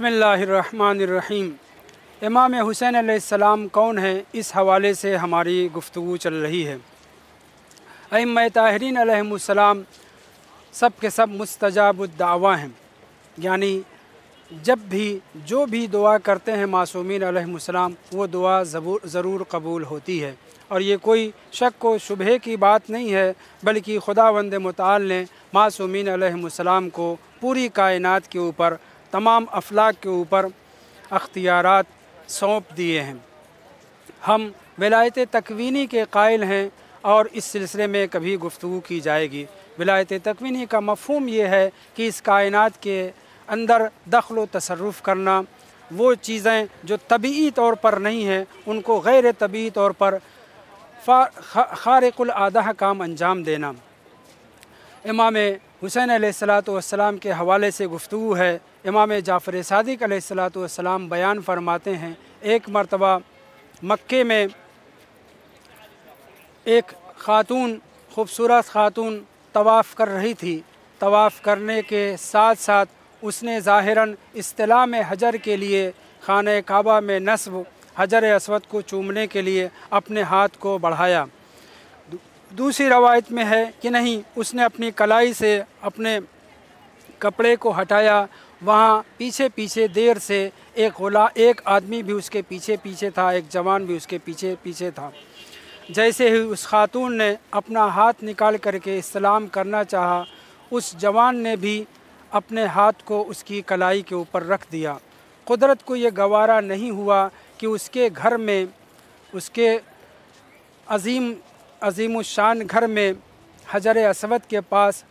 बिस्मिल्लाहिर्रहमानिर्रहीम। इमाम हुसैन अलैहिस्सलाम कौन है, इस हवाले से हमारी गुफ्तगू चल रही है। अइम्मा ताहिरीन अलैहिमुस्सलाम सब के सब मुस्तजाबुद्दावा हैं, यानी जब भी जो भी दुआ करते हैं मासूमीन अलैहिमुस्सलाम वो दुआ ज़रूर कबूल होती है। और ये कोई शक व शुबहे की बात नहीं है, बल्कि खुदावंद मुताल ने मासूमीन अलैहिमुस्सलाम को पूरी कायनात के ऊपर, तमाम अफलाक के ऊपर अख्तियारात सौंप दिए हैं। हम विलायत तकवीनी के कायल हैं और इस सिलसिले में कभी गुफ्तगू की जाएगी। विलायत तकवीनी का मफ़हूम ये है कि इस कायनात के अंदर दखल व तसर्रुफ़ करना, वो चीज़ें जो तबीई तौर पर नहीं हैं उनको गैर तबीई तौर पर खारिकुल आदा काम अंजाम देना। इमाम हुसैन अलैहिस्सलातु वस्सलाम के हवाले से गुफ्तगू है। इमाम जाफ़र सादिक़ अलैहिस्सलातु वस्सलाम बयान फरमाते हैं, एक मरतबा मक्के में एक ख़ातून, ख़ूबसूरत ख़ातून तवाफ़ कर रही थी। तवाफ़ करने के साथ साथ उसने ज़ाहिरन इस्तिलाम हजर के लिए खाने काबा में नस्ब हजर अस्वद को चूमने के लिए अपने हाथ को बढ़ाया। दूसरी रवायत में है कि नहीं, उसने अपनी कलाई से अपने कपड़े को हटाया। वहाँ पीछे पीछे देर से एक आदमी भी उसके पीछे पीछे था, एक जवान भी उसके पीछे पीछे था। जैसे ही उस खातून ने अपना हाथ निकाल करके इस्लाम करना चाहा, उस जवान ने भी अपने हाथ को उसकी कलाई के ऊपर रख दिया। कुदरत को ये गवारा नहीं हुआ कि उसके घर में, उसके अज़ीमुश्शान घर में हजर अस्वद के पास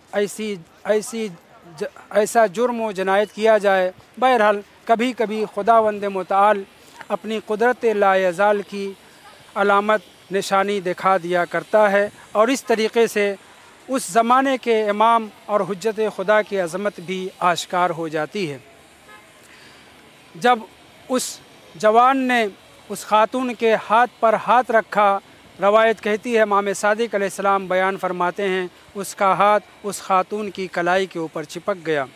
ऐसा जुर्म व जनायत किया जाए। बहरहाल कभी कभी खुदावंद मुताल अपनी कुदरत लायज़ाल की अलामत निशानी दिखा दिया करता है, और इस तरीक़े से उस ज़माने के इमाम और हुज्जत खुदा की अज़मत भी आश्कार हो जाती है। जब उस जवान ने उस खातून के हाथ पर हाथ रखा, रवायत कहती है इमाम सादिक़ अलैहिस्सलाम बयान फरमाते हैं, उसका हाथ उस खातून की कलाई के ऊपर चिपक गया।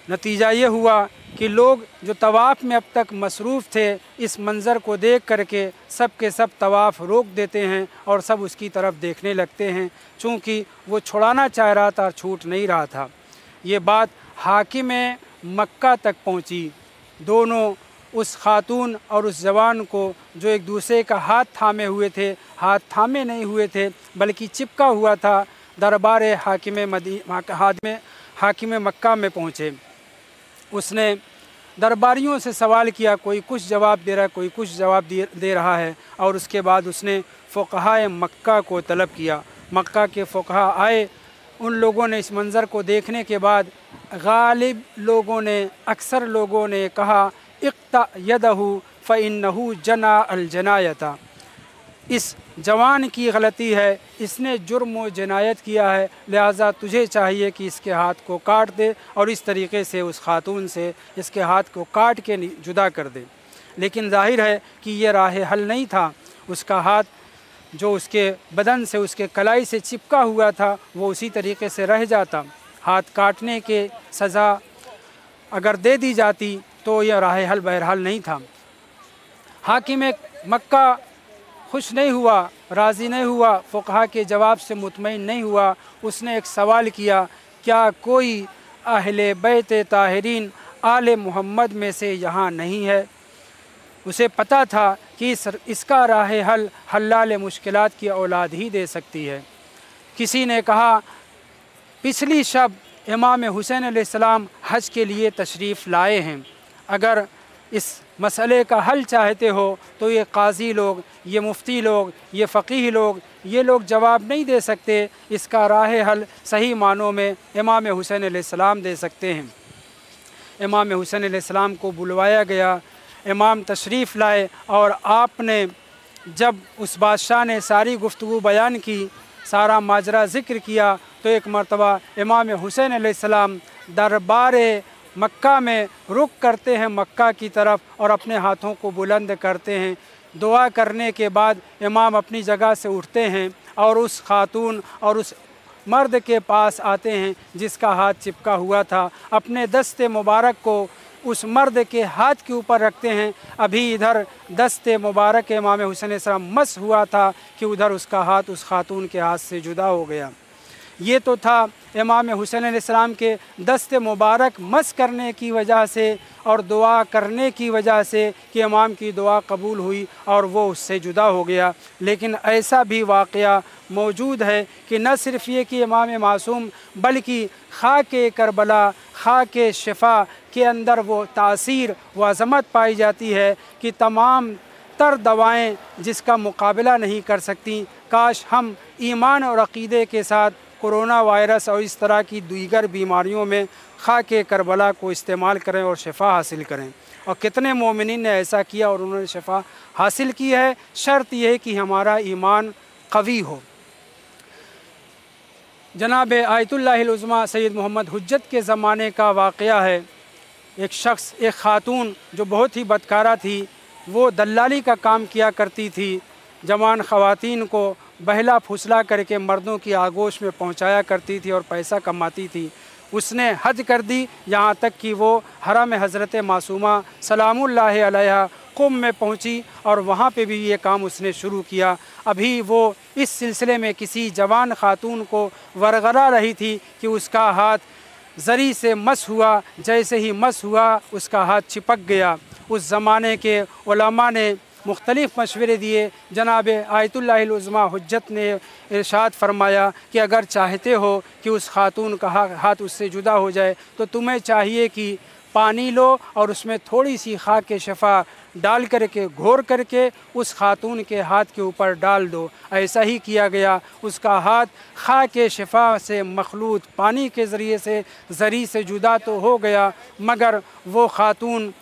नतीजा ये हुआ कि लोग जो तवाफ़ में अब तक मसरूफ़ थे, इस मंज़र को देख करके सब के सब तवाफ़ रोक देते हैं और सब उसकी तरफ देखने लगते हैं, चूँकि वो छुड़ाना चाह रहा था, छूट नहीं रहा था। ये बात हाकिम मक्का तक पहुँची। दोनों, उस खातून और उस जवान को, जो एक दूसरे का हाथ थामे हुए थे, हाथ थामे नहीं हुए थे बल्कि चिपका हुआ था, दरबार हाकिम मक्का में पहुँचे। उसने दरबारियों से सवाल किया, कोई कुछ जवाब दे रहा है, कोई कुछ जवाब दे रहा है, और उसके बाद उसने फ़ुक़हा मक्का को तलब किया। मक्का के फ़ुक़हा आए। उन लोगों ने इस मंज़र को देखने के बाद, गालिब लोगों ने, अक्सर लोगों ने कहा, इक़्ता यदहु फ़इन्नहु जना अल जनायता, इस जवान की गलती है, इसने जुर्म व जनायत किया है, लिहाजा तुझे चाहिए कि इसके हाथ को काट दे, और इस तरीक़े से उस खातून से इसके हाथ को काट के जुदा कर दे। लेकिन ज़ाहिर है कि ये राह हल नहीं था। उसका हाथ जो उसके बदन से, उसके कलाई से चिपका हुआ था, वो उसी तरीक़े से रह जाता। हाथ काटने के सज़ा अगर दे दी जाती तो यह राह हल बहरहाल नहीं था। हाकिम मक्का खुश नहीं हुआ, राज़ी नहीं हुआ, फ़ुक़हा के जवाब से मुतमईन नहीं हुआ। उसने एक सवाल किया, क्या कोई अहले बैत ताहिरीन आले मोहम्मद में से यहाँ नहीं है? उसे पता था कि इसका राह हल हल्लाल मुश्किलात की औलाद ही दे सकती है। किसी ने कहा, पिछली शब इमाम हुसैन अलैहिस्सलाम हज के लिए तशरीफ़ लाए हैं, अगर इस मसले का हल चाहते हो तो ये काजी लोग, ये मुफ्ती लोग, ये फ़क़ीह लोग, ये लोग जवाब नहीं दे सकते। इसका राह हल सही मानों में इमाम हुसैन अलैहिस्सलाम दे सकते हैं। इमाम हुसैन अलैहिस्सलाम को बुलवाया गया। इमाम तशरीफ़ लाए, और आपने जब उस बादशाह ने सारी गुफ्तगू बयान की, सारा माजरा ज़िक्र किया, तो एक मरतबा इमाम हुसैन अलैहिस्सलाम दरबार मक्का में रुख करते हैं मक्का की तरफ, और अपने हाथों को बुलंद करते हैं। दुआ करने के बाद इमाम अपनी जगह से उठते हैं और उस खातून और उस मर्द के पास आते हैं जिसका हाथ चिपका हुआ था। अपने दस्ते मुबारक को उस मर्द के हाथ के ऊपर रखते हैं। अभी इधर दस्त मुबारक इमाम हुसैन अलैहिस्सलाम मस हुआ था कि उधर उसका हाथ उस खातून के हाथ से जुदा हो गया। ये तो था इमाम हुसैन अलैहिस्सलाम के दस्त मुबारक मस करने की वजह से और दुआ करने की वजह से कि इमाम की दुआ कबूल हुई और वो उससे जुदा हो गया। लेकिन ऐसा भी वाक़या मौजूद है कि न सिर्फ़ ये कि इमाम मासूम बल्कि खाके करबला, खाके शिफा के अंदर वो तासीर व अज़मत पाई जाती है कि तमाम तर दवाएँ जिसका मुकाबला नहीं कर सकती। काश हम ईमान और अक़ीदे के साथ कोरोना वायरस और इस तरह की दीगर बीमारियों में खाके करबला को इस्तेमाल करें और शिफा हासिल करें। और कितने मोमिनीन ने ऐसा किया और उन्होंने शिफा हासिल की है। शर्त यह है कि हमारा ईमान कवी हो। जनाब आयतुल्लाहिल उज़्मा सैयद मोहम्मद हुज्जत के ज़माने का वाक़या है। एक शख्स, एक ख़ातून जो बहुत ही बदकारा थी, वो दल्लाली का काम किया करती थी। जवान ख़वातीन को बहला फुसला करके मर्दों की आगोश में पहुंचाया करती थी और पैसा कमाती थी। उसने हद कर दी, यहाँ तक कि वो हरम हज़रत मासूमा सलामुल्लाहि अलैहा कुम में पहुंची और वहाँ पे भी ये काम उसने शुरू किया। अभी वो इस सिलसिले में किसी जवान ख़ातून को वरगला रही थी कि उसका हाथ ज़री से मस हुआ। जैसे ही मस हुआ उसका हाथ चिपक गया। उस ज़माने के उलमा ने मुख्तलिफ़ मशवरे दिए। जनाब आयतुल्लाहिल उज़्मा हुज्जत ने इरशाद फरमाया कि अगर चाहते हो कि उस खातून का हाथ उससे जुदा हो जाए तो तुम्हें चाहिए कि पानी लो और उसमें थोड़ी सी खाके शफ़ा डाल करके घोर करके उस खातून के हाथ के ऊपर डाल दो। ऐसा ही किया गया। उसका हाथ खाके शफ़ा से मखलूत पानी के ज़रिए से ज़री से जुदा तो हो गया, मगर वो खातून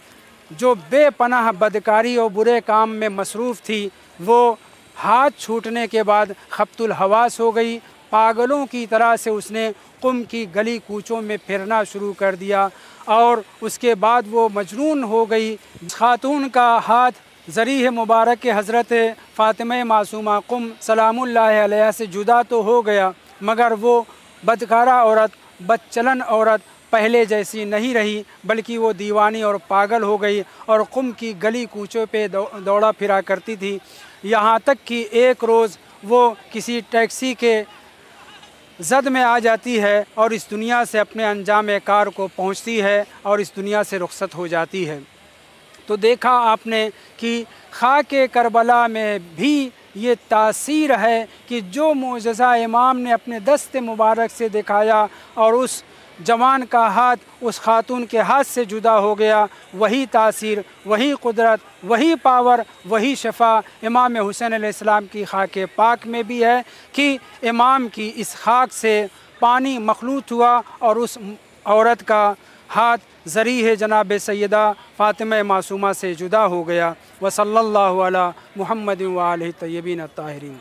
जो बेपनाह बदकारी और बुरे काम में मसरूफ़ थी, वो हाथ छूटने के बाद खब्तुल हवास हो गई। पागलों की तरह से उसने कुम की गली कूचों में फिरना शुरू कर दिया और उसके बाद वो मजनून हो गई। खातून का हाथ ज़री मुबारक के हज़रत फ़ातिमा मासूमा कुम सलामुल्लाहि अलैहा से जुदा तो हो गया, मगर वो बदकारा औरत, बदचलन औरत पहले जैसी नहीं रही, बल्कि वो दीवानी और पागल हो गई और कुम की गली कूचों पे दौड़ा फिरा करती थी। यहाँ तक कि एक रोज़ वो किसी टैक्सी के ज़द में आ जाती है और इस दुनिया से अपने अंजाम कार को पहुँचती है और इस दुनिया से रुखसत हो जाती है। तो देखा आपने कि खाके करबला में भी ये तासीर है कि जो मोजज़ा इमाम ने अपने दस्त मुबारक से दिखाया और उस जवान का हाथ उस खातून के हाथ से जुदा हो गया, वही तासीर, वही कुदरत, वही पावर, वही शफ़ा इमाम हुसैन अलैहिस्सलाम की खाके पाक में भी है कि इमाम की इस खाक से पानी मखलूत हुआ और उस औरत का हाथ ज़री है जनाब सैयदा फ़ातिमा मासूमा से जुदा हो गया। व सल्लल्लाहु अला मुहम्मद व आलिहि तय्यबीन अत्ताहिरीन।